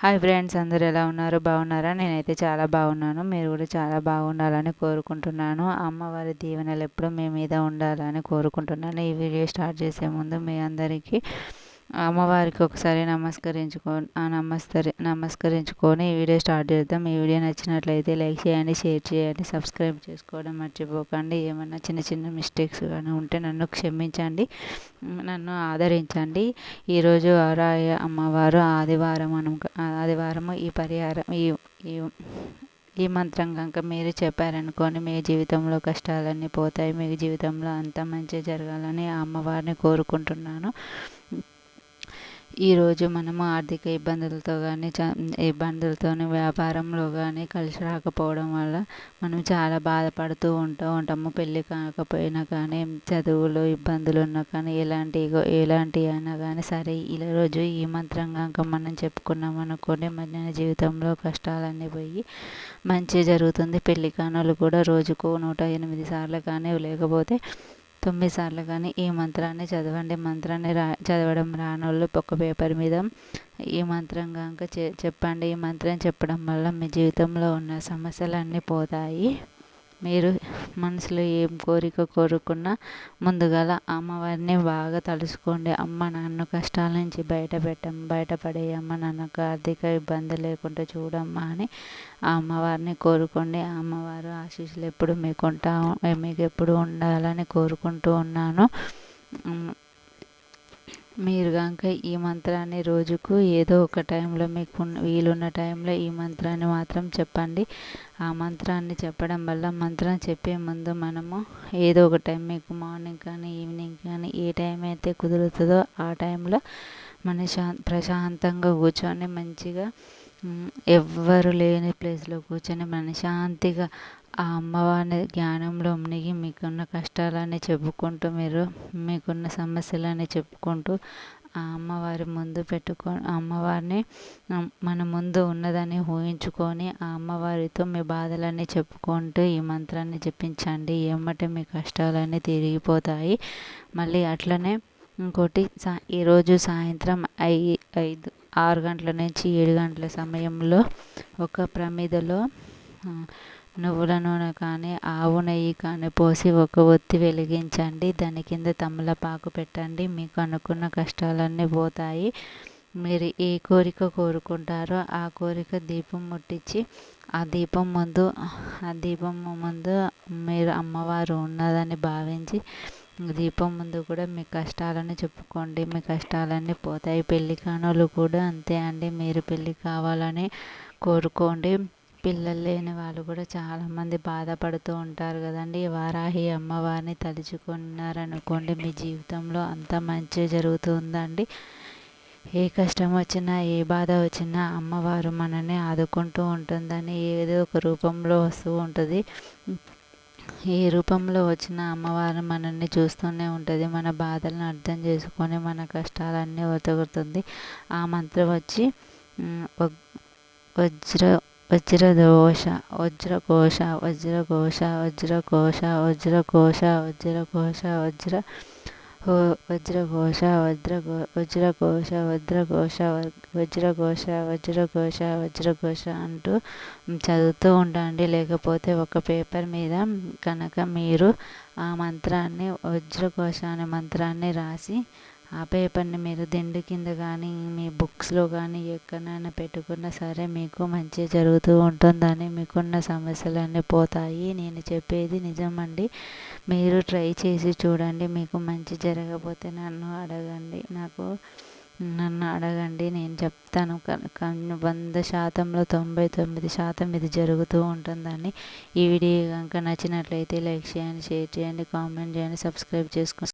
Hi friends, అందరూ ఎలా ఉన్నారు? బాగున్నారా? నేనైతే చాలా బాగున్నాను. మీరు కూడా చాలా బాగుండాలని కోరుకుంటున్నాను. అమ్మవారి దీవెనలు ఎప్పుడు మీ మీద ఉండాలని కోరుకుంటున్నాను. ఈ వీడియో స్టార్ట్ చేసే ముందు మీ అందరికీ అమ్మవారికి ఒకసారి నమస్కరించుకొని ఈ వీడియో స్టార్ట్ చేద్దాం. ఈ వీడియో నచ్చినట్లయితే లైక్ చేయండి, షేర్ చేయండి, సబ్స్క్రైబ్ చేసుకోవడం మర్చిపోకండి. ఏమన్నా చిన్న చిన్న మిస్టేక్స్ కానీ ఉంటే నన్ను క్షమించండి, నన్ను ఆదరించండి. ఈరోజు వారాహి అమ్మవారు ఆదివారము ఈ పరిహారం ఈ మంత్రం కనుక మీరు చెప్పారనుకోండి, మీ జీవితంలో కష్టాలన్నీ పోతాయి. మీ జీవితంలో అంతా మంచి జరగాలని ఆ అమ్మవారిని కోరుకుంటున్నాను. ఈరోజు మనము ఆర్థిక ఇబ్బందులతో వ్యాపారంలో కానీ కలిసి రాకపోవడం వల్ల మనం చాలా బాధపడుతూ ఉంటాము. పెళ్ళి కాకపోయినా కానీ, చదువులో ఇబ్బందులు ఉన్నా కానీ, ఎలాంటి అయినా కానీ సరే, ఈరోజు ఈ మంత్రం కనుక మనం చెప్పుకున్నాం అనుకోండి, మన జీవితంలో కష్టాలన్నీ పోయి మంచి జరుగుతుంది. పెళ్ళి కానోళ్ళు కూడా రోజుకు 108 సార్లు కానీ, లేకపోతే 9 సార్లు కానీ ఈ మంత్రాన్ని చదవండి. చదవడం రానోళ్ళు ఒక పేపర్ మీద ఈ మంత్రం కనుక చెప్పండి. ఈ మంత్రం చెప్పడం వల్ల మీ జీవితంలో ఉన్న సమస్యలన్నీ పోతాయి. మీరు మనసులో ఏం కోరిక కోరుకున్నా ముందుగల అమ్మవారిని బాగా తలుచుకోండి. అమ్మ, నన్ను కష్టాల నుంచి బయటపడేయమ్మ, నాకు ఆర్థిక ఇబ్బంది లేకుండా చూడమ్మా అని ఆ అమ్మవారిని కోరుకోండి. ఆ అమ్మవారు ఆశీస్సులు ఎప్పుడు మీకు ఎప్పుడు ఉండాలని కోరుకుంటూ ఉన్నాను. మీరు కనుక ఈ మంత్రాన్ని రోజుకు ఏదో ఒక టైంలో మీకు వీలున్న టైంలో ఈ మంత్రాన్ని మాత్రం చెప్పండి. ఆ మంత్రాన్ని చెప్పడం వల్ల మంత్రం చెప్పే ముందు మనము ఏదో ఒక టైం, మీకు మార్నింగ్ కానీ ఈవినింగ్ కానీ ఏ టైం అయితే కుదురుతుందో ఆ టైంలో ప్రశాంతంగా కూర్చొని మంచిగా ఎవ్వరు లేని ప్లేస్లో కూర్చొని మనశ్శాంతిగా ఆ అమ్మవారిని జ్ఞానంలో మునిగి మీకున్న కష్టాలని చెప్పుకుంటూ, మీకున్న సమస్యలని చెప్పుకుంటూ ఆ అమ్మవారి ముందు అమ్మవారిని మన ముందు ఉన్నదని ఊహించుకొని ఆ అమ్మవారితో మీ బాధలన్నీ చెప్పుకుంటూ ఈ మంత్రాన్ని జపించండి. ఎమ్మటే మీ కష్టాలన్నీ తిరిగిపోతాయి. మళ్ళీ అట్లనే ఇంకోటి, ఈరోజు సాయంత్రం 6 గంటల నుంచి 7 గంటల సమయంలో ఒక ప్రమిదలో నువ్వుల నూనె కానీ, ఆవు నెయ్యి కానీ పోసి ఒక ఒత్తి వెలిగించండి. దాని కింద తమలపాకు పెట్టండి. మీకు అనుకున్న కష్టాలన్నీ పోతాయి. మీరు ఏ కోరిక కోరుకుంటారో ఆ కోరిక దీపం ముట్టించి ఆ దీపం ముందు మీరు అమ్మవారు ఉన్నదని భావించి దీపం ముందు కూడా మీ కష్టాలను చెప్పుకోండి. మీ కష్టాలన్నీ పోతాయి. పెళ్ళి కానోళ్ళు కూడా అంతే అండి. మీరు పెళ్ళి కావాలని కోరుకోండి. పిల్లలు లేని వాళ్ళు కూడా చాలామంది బాధపడుతూ ఉంటారు కదండి. వారాహి అమ్మవారిని తలుచుకున్నారనుకోండి, మీ జీవితంలో అంత మంచి జరుగుతుందండి. ఏ కష్టం వచ్చినా, ఏ బాధ వచ్చినా అమ్మవారు మనల్ని ఆదుకుంటూ ఉంటుందని ఏదో ఒక రూపంలో వస్తూ ఉంటుంది. ఏ రూపంలో వచ్చిన అమ్మవారు మనల్ని చూస్తూనే ఉంటుంది. మన బాధలను అర్థం చేసుకొని మన కష్టాలన్నీ ఒతగుతుంది. ఆ మంత్రం వచ్చి వజ్రఘోష వజ్రఘోష వజ్రఘోష వజ్రఘోష వజ్రఘోష వజ్రఘోష వజ్రఘోష వజ్రఘోష వజ్రఘోష వజ్రఘోష వజ్రఘోష వజ్రఘోష అంటూ చదువుతూ ఉండండి. లేకపోతే ఒక పేపర్ మీద కనుక మీరు ఆ మంత్రాన్ని, వజ్రఘోష అనే మంత్రాన్ని రాసి ఆ పేపర్ని మీరు దిండు కింద కానీ, మీ బుక్స్లో కానీ ఎక్కడైనా పెట్టుకున్నా సరే మీకు మంచి జరుగుతూ ఉంటుందని, మీకున్న సమస్యలన్నీ పోతాయి. నేను చెప్పేది నిజమండి. మీరు ట్రై చేసి చూడండి. మీకు మంచి జరగకపోతే నన్ను అడగండి, నేను చెప్తాను. 100%లో 99% ఇది జరుగుతూ ఉంటుందని. ఈ వీడియో కనుక నచ్చినట్లయితే లైక్ చేయండి, షేర్ చేయండి, కామెంట్ చేయండి, సబ్స్క్రైబ్ చేసుకోండి.